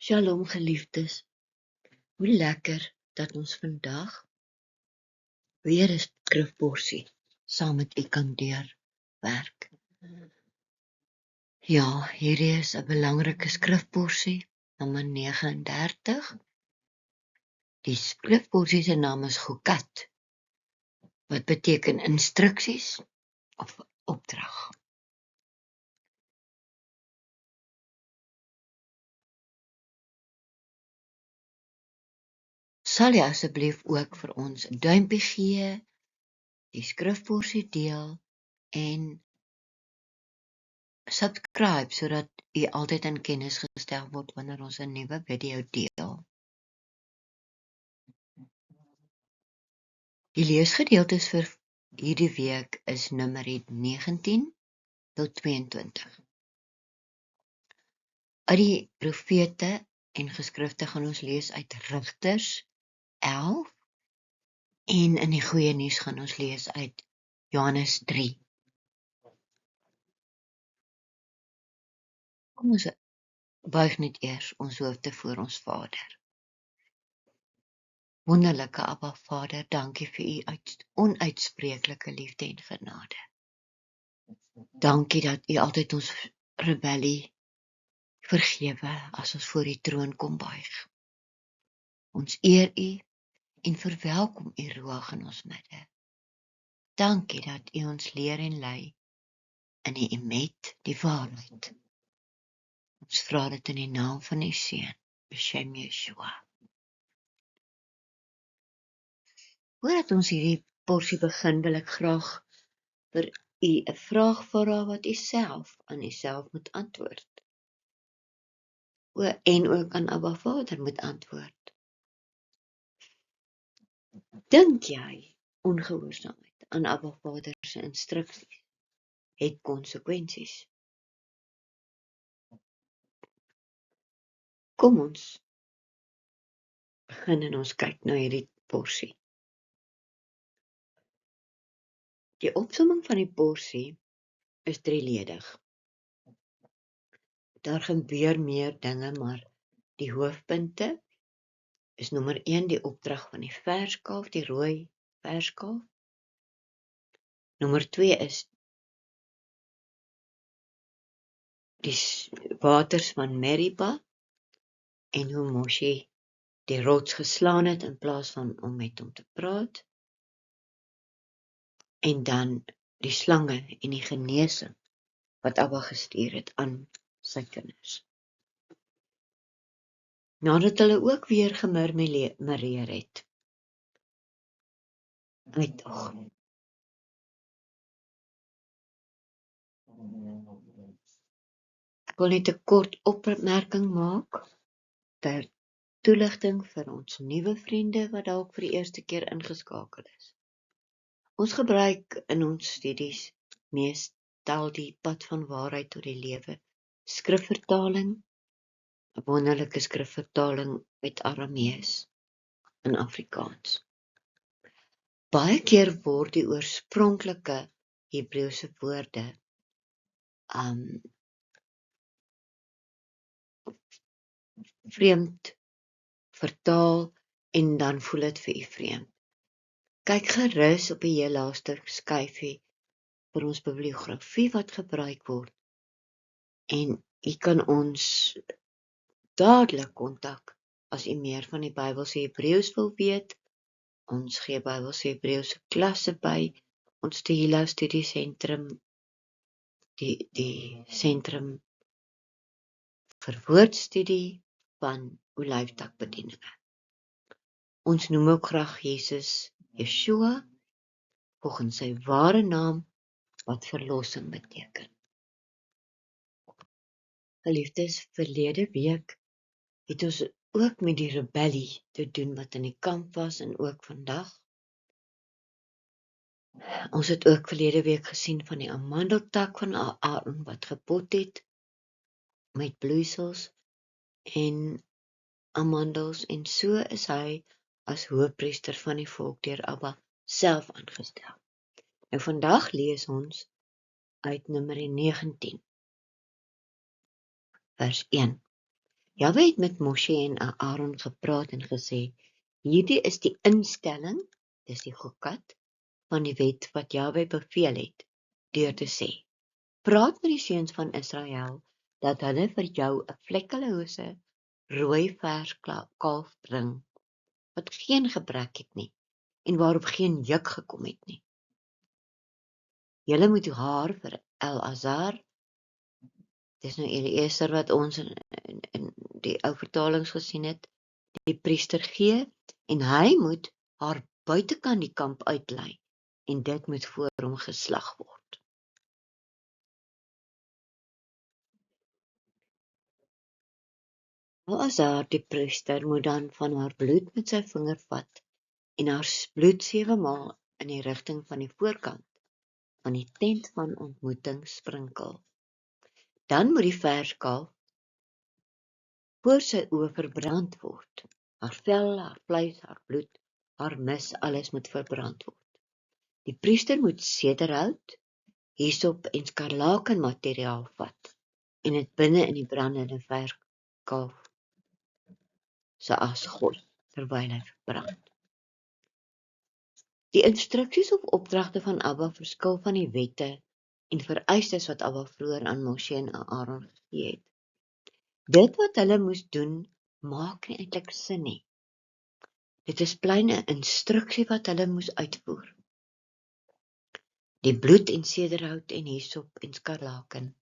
Shalom geliefdes, hoe lekker dat ons vandag weer 'n skrifporsie saam met u kan deurwerk. Ja, hierdie is 'n belangrike skrifporsie, nommer 39. Die skrifporsie se naam is Chukat, wat beteken instruksies of opdrag. Sal jy asseblief ook vir ons 'n duimpie gee, die skrifporsie deel en subscribe sodat u altyd in kennis gestel word wanneer ons 'n nuwe video deel. Die leesgedeeltes vir hierdie week is Numeri 19 tot 22. Uit die profete en geskrifte gaan ons lees uit Rigters 11 en in die goeie nuus gaan ons lees uit Johannes 3. Kom ons buig net eers ons hoofde voor ons Vader. Wonderlike Abba Vader, dankie vir u onuitspreeklike liefde en genade. Dankie dat u altyd ons rebellie vergewe as ons voor die troon kom buig. Ons eer u en verwelkom u Ruach in ons midde. Dankie dat u ons leer en lei in die emet, die waarheid. Ons vra dit in die naam van u Seun, Beshem Yeshua. Voordat ons hierdie porsie begin, wil ek graag vir u 'n vraag vra wat u self aan u self moet antwoord. En ook aan Abba Vader moet antwoord. Dink jy ongehoorsaamheid aan Abba Vader se instruksies het konsekwensies? Kom ons begin en ons kyk na hierdie porsie. Die opsomming van die porsie is drieledig. Daar gebeur meer dinge, maar die hoofpunte is nommer 1 die opdrag van die verskalf, die rooi verskalf. Nommer 2 is die waters van Meriba en hoe Moshe die rots geslaan het in plaas van om met hom te praat. En dan die slange en die genesing wat Abba gestuur het aan sy kinders. Nadat hulle ook weer gemurmureer het. Uitdog. Ek wil net 'n kort opmerking maak ter toeligting vir ons nuwe vriende wat dalk vir die eerste keer ingeskakel is. Ons gebruik in ons studies meestal die pad van waarheid tot die lewe skrifvertaling, 'n wonderlike skrifvertaling uit Aramees in Afrikaans. Baie keer word die oorspronklike Hebreëse woorde vreemd vertaal en dan voel dit vir u vreemd. Kyk gerus op die heel laaste skyfie vir ons bibliografie wat gebruik word en u kan ons dadelik kontak as u meer van die Bybelse Hebreëus wil weet. Ons gee Bybelse Hebreëse klasse by ons Tehillah Studiesentrum, die sentrum vir woordstudie van Olyftakbedieninge. Ons noem ook graag Jesus Yeshua volgens sy ware naam wat verlossing beteken. Geliefdes, verlede week het ons ook met die rebellie te doen wat in die kamp was en ook vandag. Ons het ook verlede week gesien van die amandeltak van Aaron wat gepot het met bloeisels en amandels en so is hy as hoëpriester van die volk deur Abba self aangestel. Nou vandag lees ons uit Numeri 19 vers 1. Jahwe het met Moshe en Aaron gepraat en gesê, hierdie is die instelling, dis die gokat, van die wet wat Jahwe beveel het, deur te sê, praat met die seuns van Israel, dat hulle vir jou 'n vlekkelose, rooi verskalf bring, wat geen gebrek het nie, en waarop geen juk gekom het nie. Julle moet haar vir El-Azar, dis nou Eliezer wat ons in die ou vertalings gesien het, die priester gee, en hy moet haar buitekant die kamp uitlei, en dit moet voor hom geslag word. El-Azar, die priester, moet dan van haar bloed met sy vinger vat, en haar bloed 7 maal in die rigting van die voorkant van die tent van ontmoeting sprinkel. Dan moet die verskalf voor sy oë verbrand word. Haar vel, haar vleis, haar bloed, haar mis, alles moet verbrand word. Die priester moet sederhout, hyssop en skarlakenmateriaal vat en dit binne in die brandende verskalf se as gooi, terwyl hy verbrand. Die instruksies of opdragte van Abba verskil van die wette en vereistes wat Abba vroeër aan Moshe en Aaron gegee het. Dit wat hulle moes doen, maak nie eintlik sin nie. Dit is plain 'n instruksie wat hulle moes uitvoer. Die bloed en sederhout en hyssop en skarlaken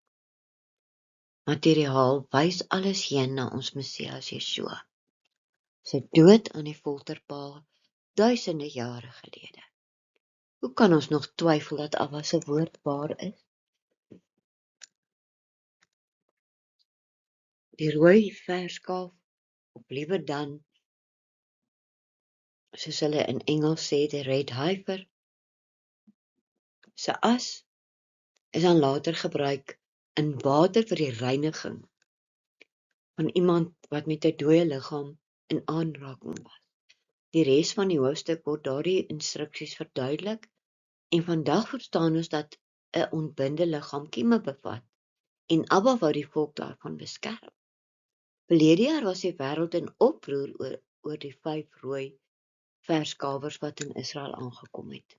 materiaal wys alles heen na ons Messias Yeshua, sy dood aan die folterpaal duisende jare gelede. Hoe kan ons nog twyfel dat Abba se woord waar is? Die rooi verskalf, of liewer dan, soos hulle in Engels sê, die red heifer, se as is dan later gebruik in water vir die reiniging van iemand wat met 'n dooie liggaam in aanraking was. Die res van die hoofstuk word daardie instruksies verduidelik en vandag verstaan ons dat 'n ontbinde liggaam kieme bevat en Abba wou die volk daarvan beskerm. Verlede jaar was die wêreld in oproer oor die 5 rooi verskalwers wat in Israel aangekom het.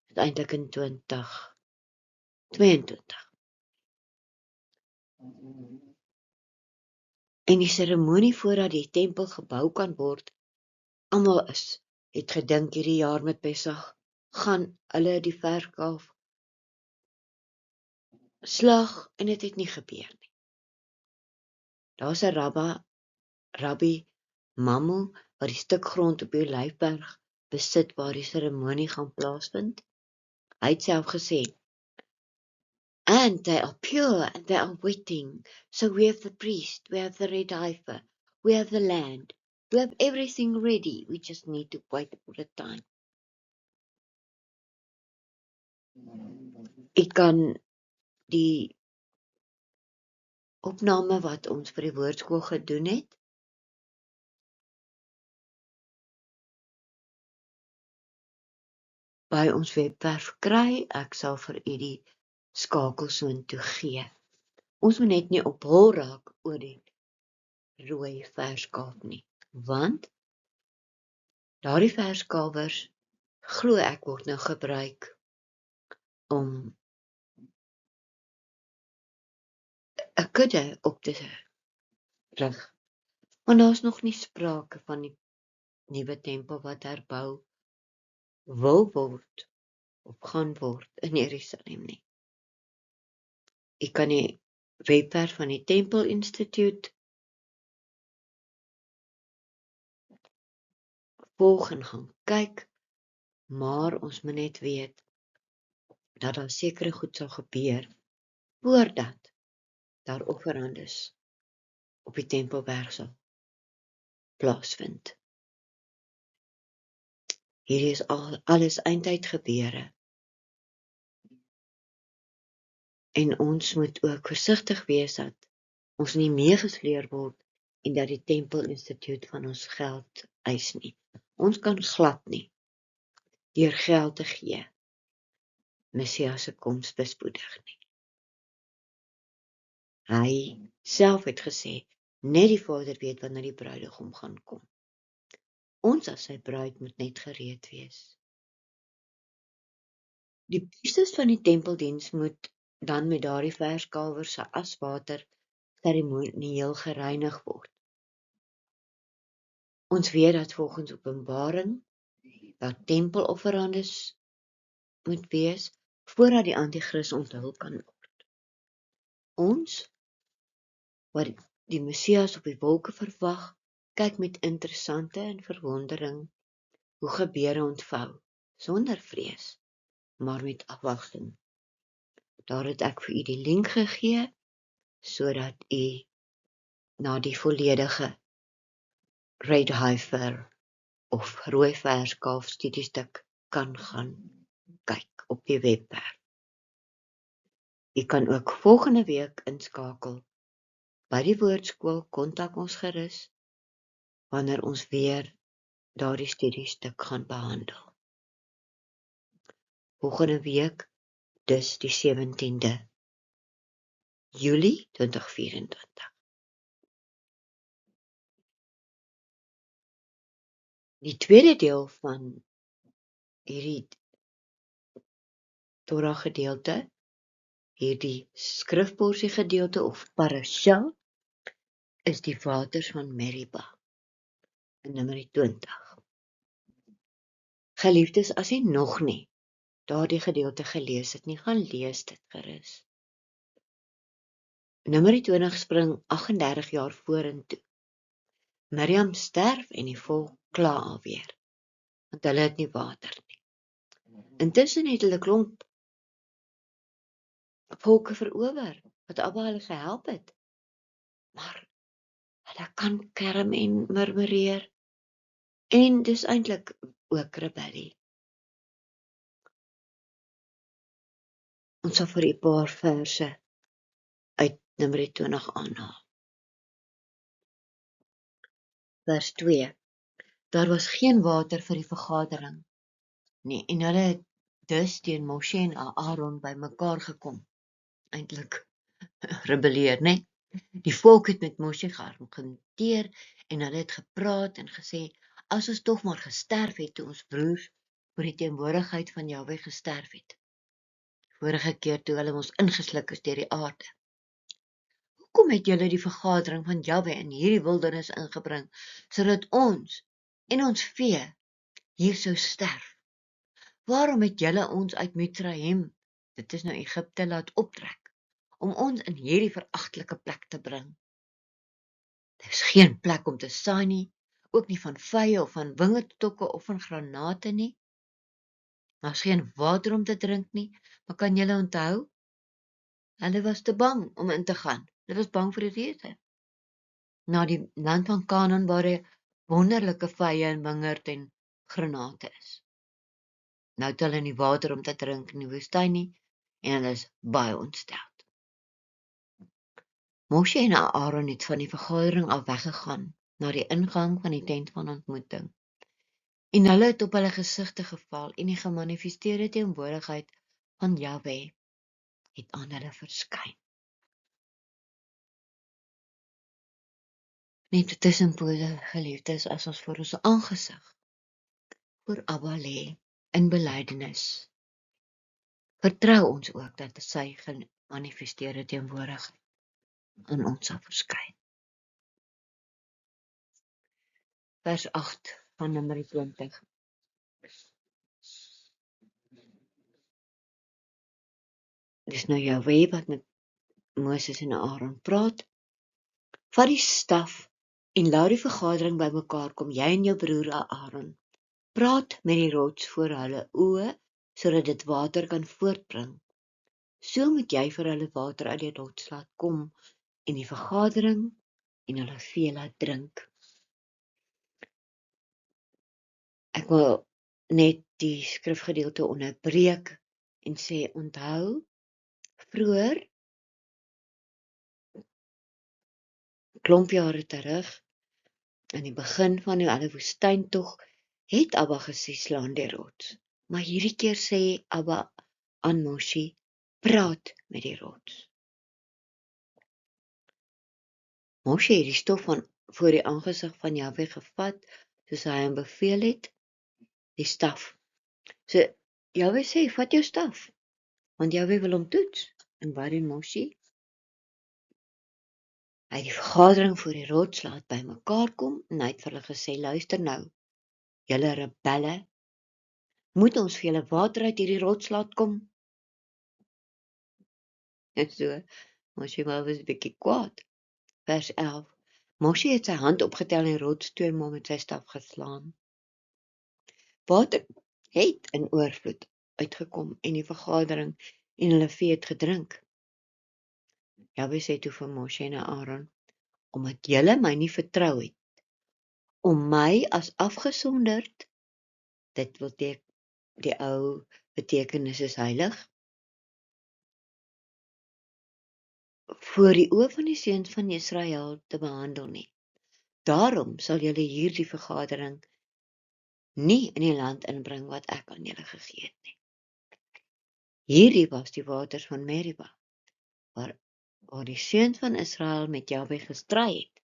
Uiteindelik in 2022. En die seremonie voordat die tempel gebou kan word, almal het gedink hierdie jaar met Pessach gaan hulle die verskalf slag en dit het nie gebeur nie. Daar's 'n rabbi Mammu wat die stuk grond op die Olyfberg besit waar die seremonie gaan plaasvind. Hy het self gesê, and they are pure and they are waiting. So we have the priest, we have the red heifer, we have the land, we have everything ready. We just need to wait for the time. Ek kan die opname wat ons vir die woordskool gedoen het, by ons webwerf kry. Ek sal vir u die skakel soontoe gee. Ons moet net nie op hol raak oor die rooi verskalf nie, want daardie verskalwers, glo ek, word nou gebruik om 'n kudde op te rig. Want daar's nog nie sprake van die nuwe tempel wat herbou wil word of gaan word in Jerusalem nie. Ek kan die webwerf van die Tempel Instituut volg en gaan kyk, maar ons moet net weet dat daar sekere goed sal gebeur voordat daar offerandes op die Tempelberg sal plaasvind. Hierdie is alles eindtyd gebeure. En ons moet ook versigtig wees dat ons nie meegesleer word en dat die Tempel Instituut van ons geld eis nie. Ons kan glad nie deur geld te gee Messias se koms bespoedig nie. Hy self het gesê, Net die Vader weet wanneer die bruidegom gaan kom. Ons as sy bruid moet net gereed wees. Die priesters van die tempeldiens moet dan met daardie verskalwer se aswater seremonieel gereinig word. Ons weet dat volgens Openbaring dat tempelofferandes moet wees voordat die anti-kris onthul kan word. Ons, wat die Messias op die wolke verwag, kyk met interessante en verwondering hoe gebeure ontvou, sonder vrees, maar met afwagting. Daar het ek vir u die link gegee, sodat u na die volledige Red Heifer of rooi verskalf studiestuk kan gaan kyk op die webwerf. U kan ook volgende week inskakel by die woordskool, kontak ons gerus, wanneer ons weer daardie studiestuk gaan behandel. Volgende week, dus die 17de Julie 2024. Die tweede deel van hierdie Torah gedeelte, hierdie skrifporsie gedeelte of parasha, is die waters van Meriba in Numeri 20. Geliefdes, as jy nog nie daardie gedeelte gelees het nie, gaan lees dit gerus. Numeri 20 spring 38 jaar vorentoe. Miriam sterf en die volk kla alweer, want hulle het nie water nie. Intussen het hulle klomp volke verower, wat Abba hulle gehelp het. Maar hulle kan kerm en murmureer, en dis eintlik ook rebellie. Ons sal vir 'n paar verse uit Numeri 20 aanhaal. Vers 2. Daar was geen water vir die vergadering nie, en hulle het dus teen Moshe en Aaron bymekaar gekom. Eintlik rebelleer, né? Die volk het met Moshe geargumenteer en hulle het gepraat en gesê, as ons tog maar gesterf het toe ons broers voor die teenwoordigheid van Jahwe gesterf het. Vorige keer toe hulle ons ingesluk is deur die aarde. Hoekom het julle die vergadering van Jahwe in hierdie wildernis ingebring, sodat ons en ons vee hier sou sterf? Waarom het julle ons uit Mitzraim, dit is nou Egipte, laat optrek, om ons in hierdie veragtelike plek te bring? Daar is geen plek om te saai nie, ook nie van vye of van wingerdstokke of van granate nie. Daar is geen water om te drink nie, maar kan julle onthou? Hulle was te bang om in te gaan. Hulle was bang vir die reëse. Na die land van Kanaan waar daar wonderlike vye en wingerd en granate is. Nou het hulle nie water om te drink in die woestyn nie, en hulle is baie ontstel. Moshe en Aaron het van die vergadering af weggegaan na die ingang van die tent van ontmoeting. En hulle het op hulle gesigte geval en die gemanifesteerde teenwoordigheid van Jahwe het aan hulle verskyn. Net tussenpose, geliefdes, as ons voor ons aangesig voor Abba lê in belydenis, vertrou ons ook dat sy gemanifesteerde teenwoordigheid aan ons sal verskyn. Vers 8 van Numeri 20. Dis nou Jahwe wat met Moses en Aaron praat. Vat die staf en laat die vergadering bymekaar kom, jy en jou broer Aaron. Praat met die rots voor hulle oë, sodat dit water kan voortbring. So moet jy vir hulle water uit die rots laat kom, en die vergadering en hulle vee laat drink. Ek wil net die skrifgedeelte onderbreek en sê, onthou, vroeër, klomp jare terug, in die begin van die woestyntog, het Abba gesê, slaan die rots. Maar hierdie keer sê Abba aan Moshe, praat met die rots. Moshe het die stof van voor die aangesig van Jahwe gevat, soos hy hom beveel het, die staf. So, Jahwe sê, vat jou staf, want Jahwe wil hom toets. En wat doen Moshe? Hy het die vergadering voor die rots laat bymekaar kom, en hy het vir hulle gesê, luister nou, julle rebelle, moet ons vir julle water uit hierdie rots laat kom? En so, Moshe was 'n bietjie kwaad. Vers 11. Moshe het sy hand opgetel en die rots 2 maal met sy staf geslaan. Water het in oorvloed uitgekom en die vergadering en hulle vee het gedrink. Jahwe sê toe vir Moshe en Aaron, omdat julle my nie vertrou het, om my as afgesonderd, dit wil die ou betekenis is heilig, voor die oë van die seuns van Israel te behandel nie. Daarom sal julle hierdie vergadering nie in die land inbring wat ek aan julle gegee het nie. Hierdie was die waters van Meriba, waar die seuns van Israel met Jahwe gestry het.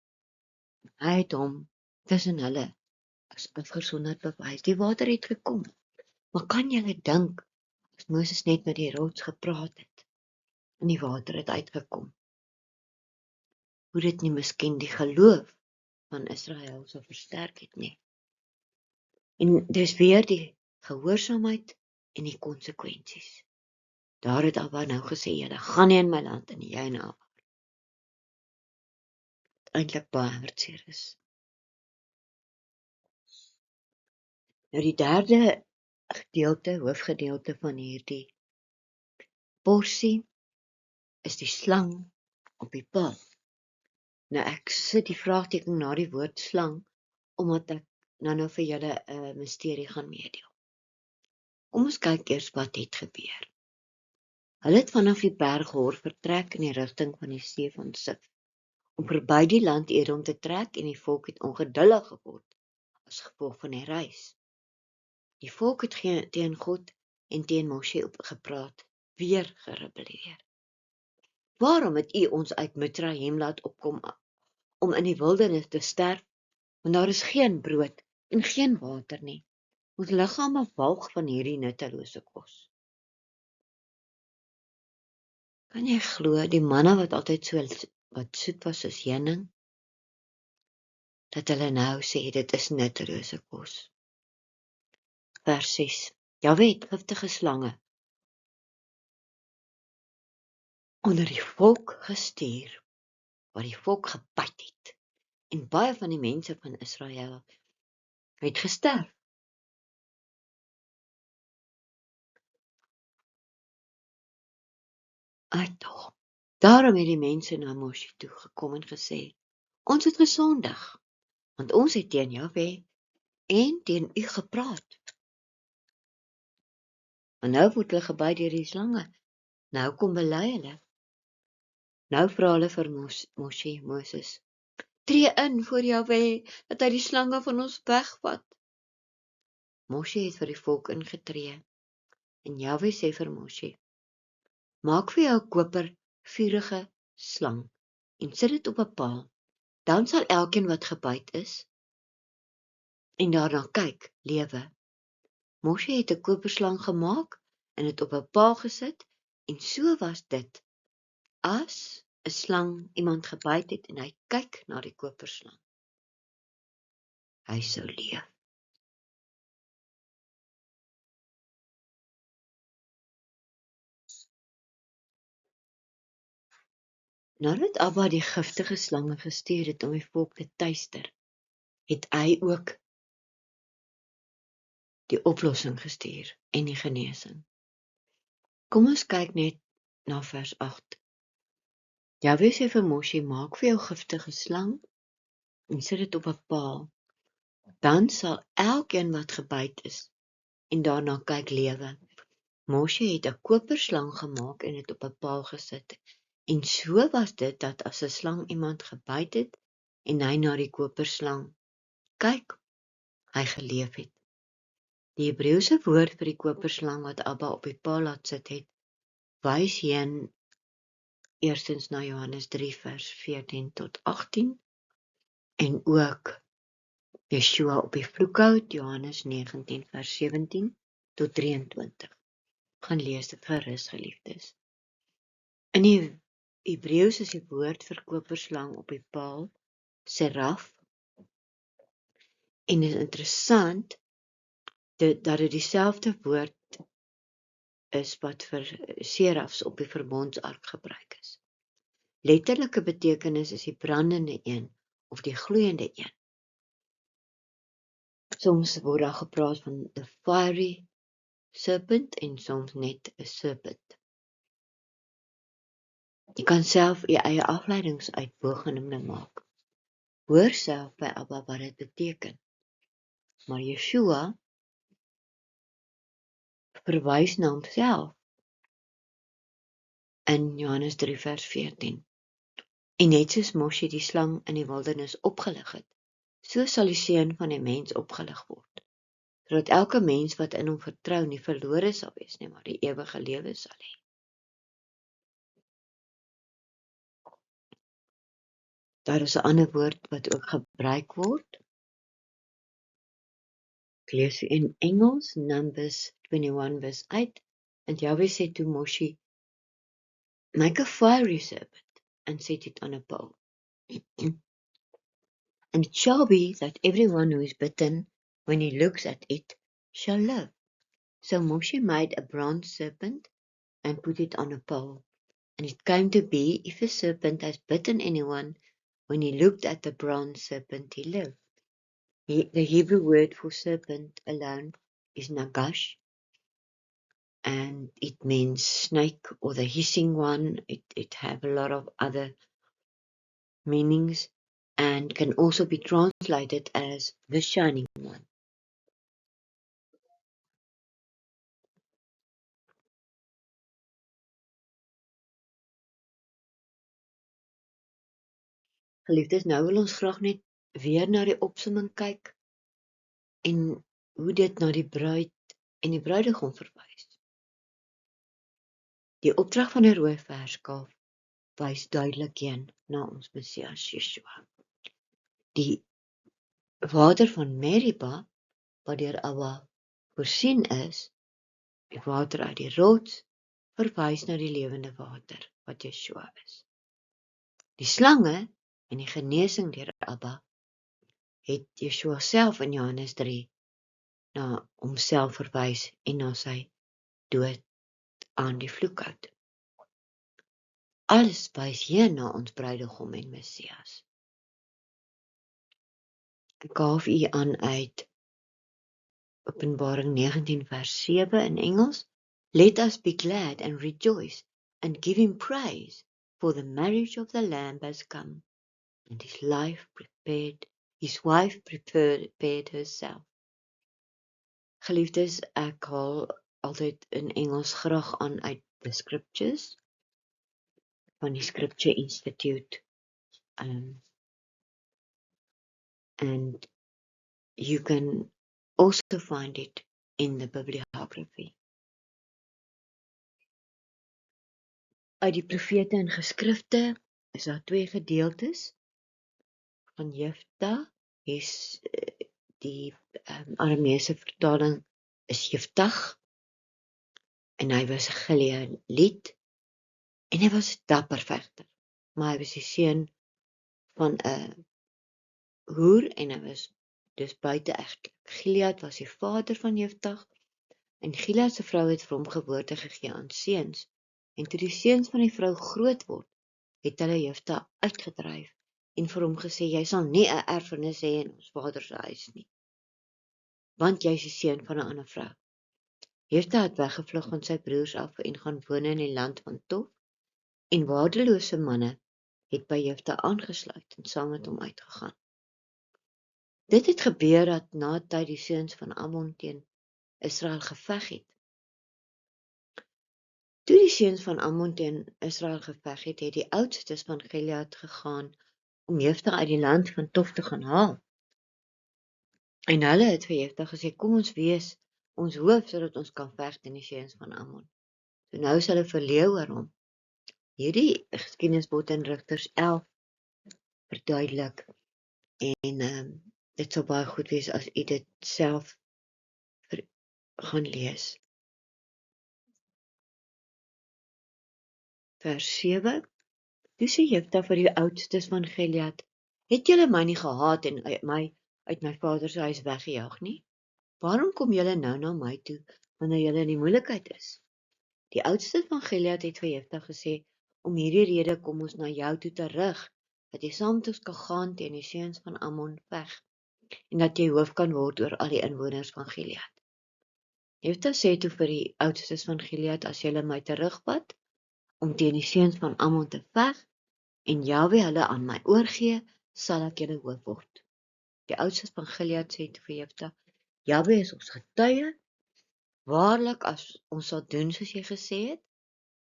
Hy het hom tussen hulle as afgesonderd bewys. Die water het gekom. Maar kan julle dink, as Moses net met die rots gepraat het, en die water het uitgekom, hoe dit nie miskien die geloof van Israel sou versterk het nie. En dis weer die gehoorsaamheid en die konsekwensies. Daar het Abba nou gesê, julle gaan nie in my land in jy en Abba. Eintlik baie hartseer is. Nou die derde hoofgedeelte van hierdie porsie is die slang op die paal. Nou ek sit die vraagteken na die woord slang, omdat ek nou vir julle 'n misterie gaan meedeel. Kom ons kyk eers wat het gebeur. Hulle het vanaf die berg Hor vertrek in die rigting van die see van Sif, om verby die land Edom te trek, en die volk het ongeduldig geword as gevolg van die reis. Die volk het teen God en teen Moshe gepraat, weer gerebelleer. Waarom het u ons uit Mitzrayim laat opkom om in die wildernis te sterf, want daar is geen brood en geen water nie. Ons liggame walg van hierdie nuttelose kos. Kan jy glo, die manne wat altyd wat soet was soos heuning, dat hulle nou sê dit is nuttelose kos. Vers 6. Jahwe het giftige slange onder die volk gestuur, waar die volk gebyt het, en baie van die mense van Israel het gesterf. Daarom het die mense na Moshe toe gekom en gesê, ons het gesondig, want ons het teen Jahwe en teen u gepraat. Maar nou word hulle gebyt deur die slange. Nou kom bely hulle. Nou vra hulle vir Moses, tree in voor Jahwe, dat hy die slange van ons wegvat. Moshe het vir die volk ingetree, en Jahwe sê vir Moshe, maak vir jou 'n koper vuurige slang, en sit dit op 'n paal. Dan sal elkeen wat gebyt is, en daarna kyk, lewe. Moshe het 'n koperslang gemaak, en dit op 'n paal gesit, en so was dit, as 'n slang iemand gebyt het, en hy kyk na die koperslang. Hy sou leef. Nadat Abba die giftige slange gestuur het om die volk te tuister, het hy ook die oplossing gestuur en die genesing. Kom ons kyk net na vers 8. Jahwe sê vir Moshe, maak vir jou giftige slang en sit dit op 'n paal. Dan sal elkeen wat gebyt is en daarna kyk lewe. Moshe het 'n koperslang gemaak en dit op 'n paal gesit. En so was dit dat as 'n slang iemand gebyt het en hy na die koperslang kyk, hy geleef het. Die Hebreëse woord vir die koperslang wat Abba op die paal laat sit het, wys heen eerstens na Johannes 3 vers 14 tot 18 en ook Yeshua op die vloekhout, Johannes 19 vers 17 tot 23. Gaan lees dit gerus, geliefdes. In die Hebreëus is die woord vir koperslang op die paal seraf, en dit is interessant dat dit dieselfde woord is wat vir serafs op die verbondsark gebruik is. Letterlike betekenis is die brandende een of die gloeiende een. Soms word daar gepraat van the fiery serpent en soms net 'n serpent. Jy kan self jy eie afleidings uit bogenoemde maak. Hoor self by Abba wat dit beteken. Maar Yeshua verwys na homself in Johannes 3 vers 14. En net soos Moshe die slang in die wildernis opgelig het, so sal die seun van die mens opgelig word, sodat elke mens wat in hom vertrou nie verlore sal wees nie, maar die ewige lewe sal hê. Daar is 'n ander woord wat ook gebruik word. Ek lees in Engels, Numbers 21 verse 8, and Yahweh said to Moshe, make a fiery serpent and set it on a pole. And it shall be that everyone who is bitten, when he looks at it, shall live. So Moshe made a bronze serpent and put it on a pole. And it came to be, if a serpent has bitten anyone, when he looked at the bronze serpent, he lived. The Hebrew word for serpent alone is nagash, and it means snake or the hissing one. It have a lot of other meanings and can also be translated as the shining one. Geliefdes, nou wil ons graag net weer na die opsomming kyk en hoe dit na die bruid en die bruidegom verwys. Die opdrag van die rooi verskalf wys duidelik heen na ons Messias Yeshua. Die water van Meriba, wat deur Abba voorsien is, die water uit die rots, verwys na die lewende water, wat Yeshua is. Die slange en die genesing deur Abba, het Yeshua self in Johannes 3 na homself verwys en na sy dood aan die vloekhout. Alles wys hier na ons bruidegom en Messias. Ek gaaf u aan uit Openbaring 19 vers 7 in Engels. Let us be glad and rejoice and give him praise, for the marriage of the Lamb has come, and his wife prepared herself. Geliefdes, ek haal altyd in Engels graag aan uit the scriptures van die Scripture Institute. And you can also find it in the bibliography. Uit die profete en geskrifte is daar 2 gedeeltes. Van Jefta is die Arameese vertaling is Jeftag, en hy was 'n Gileadite en hy was 'n dapper vegter, maar hy was die seun van 'n hoer en hy was dus buite-egtelik. Gilead was die vader van Jeftag en Gilead se vrou het vir hom geboorte gegee aan seuns, en toe die seuns van die vrou groot word, het hulle Jefta uitgedryf en vir hom gesê, jy sal nie 'n erfenis hê in ons vader se huis nie, want jy is die seun van 'n ander vrou. Jefta het weggevlug van sy broers af en gaan woon in die land van Tof, en waardelose manne het by Jefta aangesluit en saam met hom uitgegaan. Dit het gebeur dat na tyd die seuns van Ammon teen Israel geveg het. Toe die seuns van Ammon teen Israel geveg het, het die oudstes van Gilead gegaan om Jefta uit die land van Tof te gaan haal. En hulle het vir Jefta gesê, kom ons wees ons hoof, sodat ons kan veg teen die seuns van Ammon. So nou is hulle verleë oor hom. hierdie geskiedenisboek in Rigters 11 verduidelik en dit sal baie goed wees as u dit self gaan lees. Vers 7. Toe sê Jefta vir die oudstes van Gilead, het julle my nie gehaat en uit my vader se huis weggejaag nie? Waarom kom julle nou na my toe, wanneer julle in die moeilikheid is? Die oudstes van Gilead het vir Jefta gesê, om hierdie rede kom ons na jou toe terug, dat jy saam met ons kan gaan teen die seuns van Ammon veg, en dat jy hoof kan word oor al die inwoners van Gilead. Jefta sê toe vir die oudstes van Gilead, as julle my terugvat, om teen die seuns van Ammon te veg, en Jahwe hulle aan my oorgee, sal ek julle hoof word. Die oudstes van Gilead sê toe vir Jefta, Jahwe is ons getuie, waarlik as ons sal doen soos jy gesê het.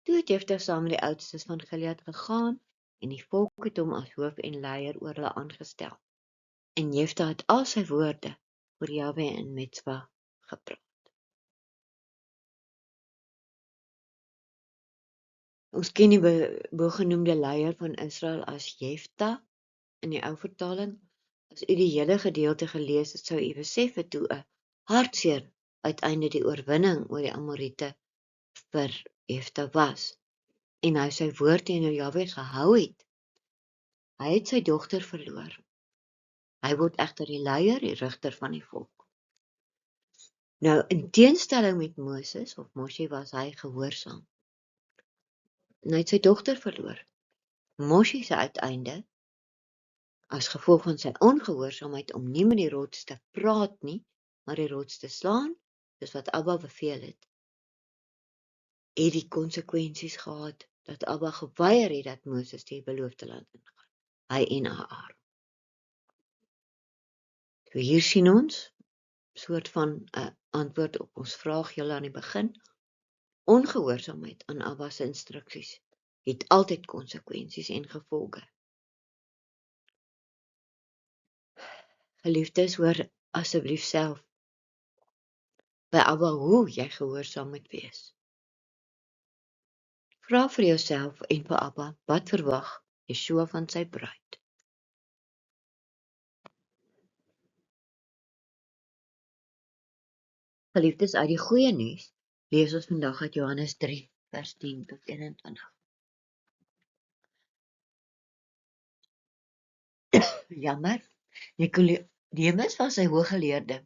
Toe het Jefta saam met die oudstes van Gilead gegaan, en die volk het hom as hoof en leier oor hulle aangestel. En Jefta het al sy woorde oor Jahwe in Mitspa gepraat. Ons ken die bogenoemde leier van Israel as Jefta in die ou vertaling. As u die hele gedeelte gelees het, sou u besef het hoe 'n hartseer uiteinde die oorwinning oor die Amoriete vir Jefta was, en hy sy woord teenoor Jahwe gehou het. Hy het sy dogter verloor. Hy word egter die leier, die rigter van die volk. Nou, in teenstelling met Moses of Moshe was hy gehoorsaam. En hy het sy dogter verloor. Moshe se uiteinde, as gevolg van sy ongehoorsaamheid om nie met die rots te praat nie, maar die rots te slaan, soos wat Abba beveel het die konsekwensies gehad, dat Abba geweier het dat Moses die beloofde land ingaan. Hy en Aaron. So hier sien ons, soort van 'n antwoord op ons vraag heel aan die begin, ongehoorsaamheid aan Abba se instruksies het altyd konsekwensies en gevolge. Geliefdes, hoor asseblief self by Abba hoe jy gehoorsaam moet wees. Vra vir jouself en vir Abba, wat verwag Yeshua van sy bruid? Geliefdes, uit die goeie nuus lees ons vandag uit Johannes 3, vers 10 tot 21. Jammer, Nikodemus was sy hooggeleerde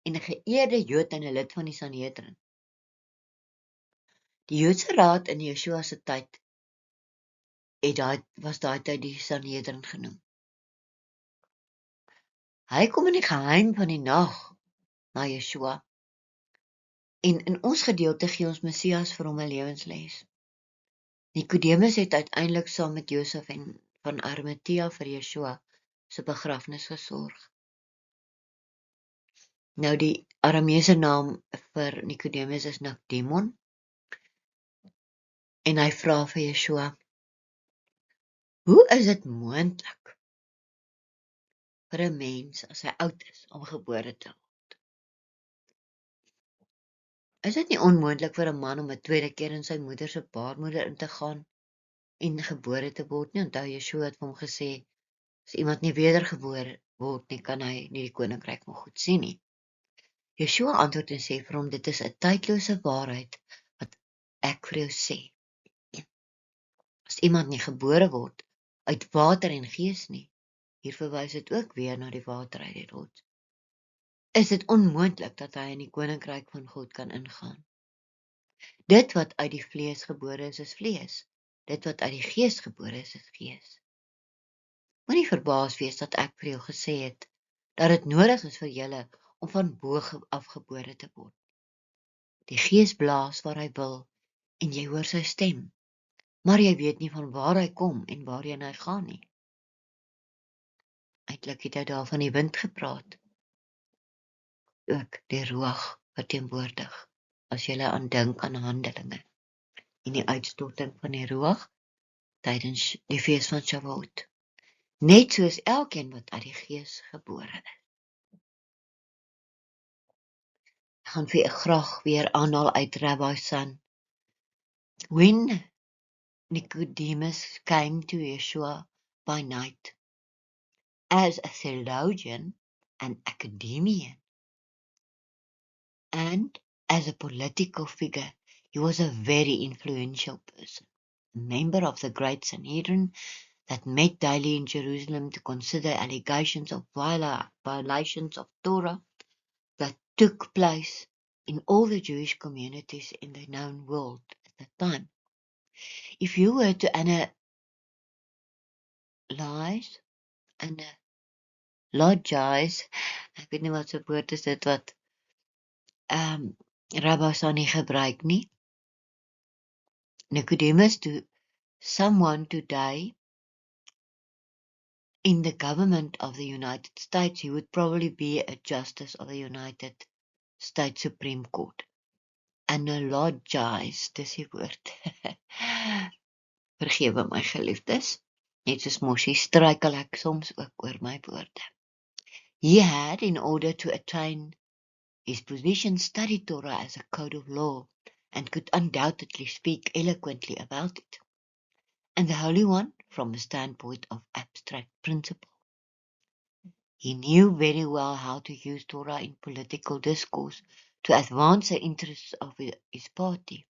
en 'n geëerde Jood en 'n lid van die Sanhedrin. Die Joodse raad in Yeshua se tyd was daai tyd die Sanhedrin genoem. Hy kom in die geheim van die nag na Yeshua, en in ons gedeelte gee ons Messias vir hom 'n lewensles. Nikodemus het uiteindelik saam met Josef en van Arimatea vir Yeshua se begrafnis gesorg. Nou die Arameese naam vir Nikodemus is Nakdemon, en hy vra vir Yeshua, hoe is dit moontlik vir 'n mens as hy oud is om gebore te word? Is dit nie onmoontlik vir 'n man om 'n tweede keer in sy moeder se baarmoeder in te gaan en gebore te word nie? Onthou, Yeshua het vir hom gesê, as iemand nie wedergebore word nie, kan hy nie die koninkryk van God sien nie. Yeshua antwoord en sê vir hom, dit is 'n tydlose waarheid wat ek vir jou sê. As iemand nie gebore word uit water en gees nie, hier verwys dit ook weer na die water uit die rots, is dit onmoontlik dat hy in die koninkryk van God kan ingaan. Dit wat uit die vlees gebore is vlees. Dit wat uit die gees gebore is gees. Moenie verbaas wees dat ek vir jou gesê het, dat dit nodig is vir julle om van bo af gebore te word. Die gees blaas waar hy wil, en jy hoor sy stem, maar jy weet nie van waar hy kom en waarheen hy gaan nie. Eintlik het hy daar van die wind gepraat. Ook die ruach verteenwoordig, as jy aan dink aan Handelinge, en die uitstorting van die ruach tydens die fees van Shavuot. Net soos elkeen wat uit die gees gebore is. Ek gaan vir graag weer aanhaal uit Rabbi San. When Nicodemus came to Yeshua by night as a theologian, an academician, and as a political figure. He was a very influential person, a member of the Great Sanhedrin that met daily in Jerusalem to consider allegations of violations of Torah that took place in all the Jewish communities in the known world at that time. If you were to analyze, ek weet nie wat se woord is dit wat Rabbi Sani gebruik nie. Nicodemus, to someone today in the government of the United States, he would probably be a justice of the United States Supreme Court. Analogize, dis die woord. Vergewe my geliefdes. Net soos Moshi struikel ek soms ook oor my woorde. He had, in order to attain his position, studied Torah as a code of law and could undoubtedly speak eloquently about it, and the Holy One from a standpoint of abstract principle. He knew very well how to use Torah in political discourse to advance the interests of his party,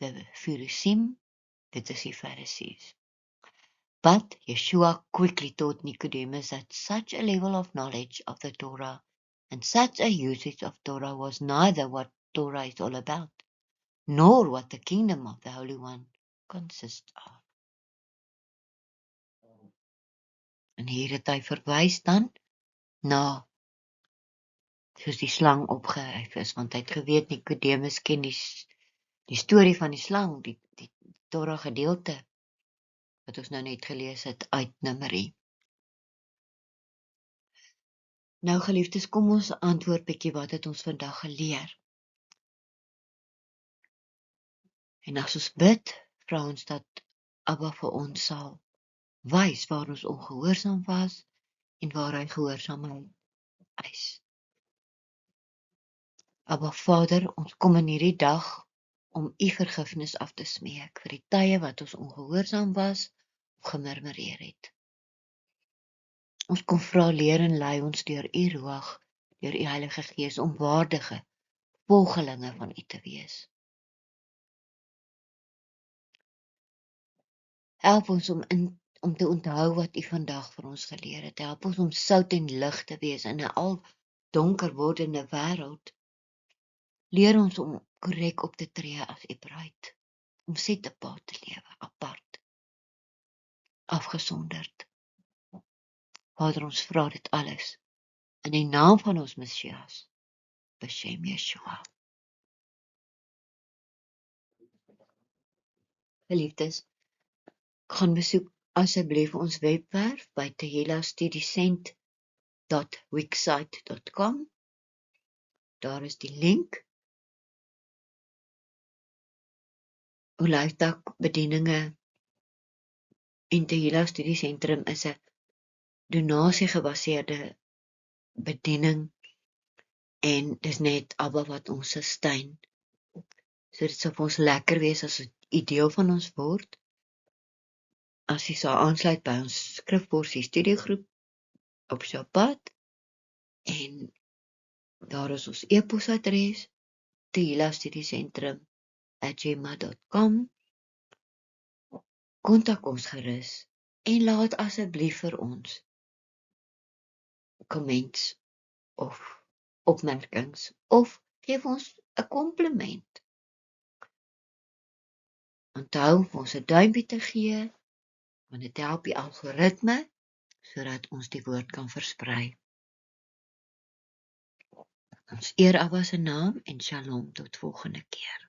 the Pharisee, dit is die Pharisees. But Yeshua quickly taught Nicodemus that such a level of knowledge of the Torah and such a usage of Torah was neither what Torah is all about, nor what the kingdom of the Holy One consists of. En hier het hy verwys dan na soos die slang opgeryf is, want hy het geweet Nicodemus ken die storie van die slang, die Torah gedeelte wat ons nou net gelees het uit Numeri. Nou geliefdes, kom ons antwoord bietjie wat het ons vandag geleer. En as ons bid, vra ons dat Abba vir ons sal wys waar ons ongehoorsaam was en waar hy gehoorsaamheid eis. Abba Vader, ons kom in hierdie dag om u vergifnis af te smeek vir die tye wat ons ongehoorsaam was of gemurmureer het. Ons kom vra, leer en lei ons deur u Ruach, deur u Heilige Gees om waardige volgelinge van u te wees. Help ons om te onthou wat u vandag vir ons geleer het. Help ons om sout en lig te wees in 'n al donker wordende wêreld. Leer ons om korrek op te tree as u bruid, om set-apart te lewe, apart, afgesonderd. Vader, ons vra dit alles in die naam van ons Messias, Beshem Yeshua. Geliefdes, gaan besoek asseblief ons webwerf by tehillah-studiecent.wixsite.com. Daar is die link. Olyfdak bedieninge en Tehillah Studiesentrum is 'n donasie-gebaseerde bediening en dis net Abba wat ons sustain. So dit sal vir ons lekker wees as u deel van ons word, as u sal aansluit by ons skrifborsie studiegroep op Shabbat, en daar is ons e-posadres, tehillah-studiesentrum@gmail.com. Kontak ons gerus en laat asseblief vir ons comments of opmerkings of geef ons 'n kompliment. Onthou om ons 'n duimpie te gee, want dit help die algoritme sodat ons die woord kan versprei. Ons eer Abba se naam en shalom tot volgende keer.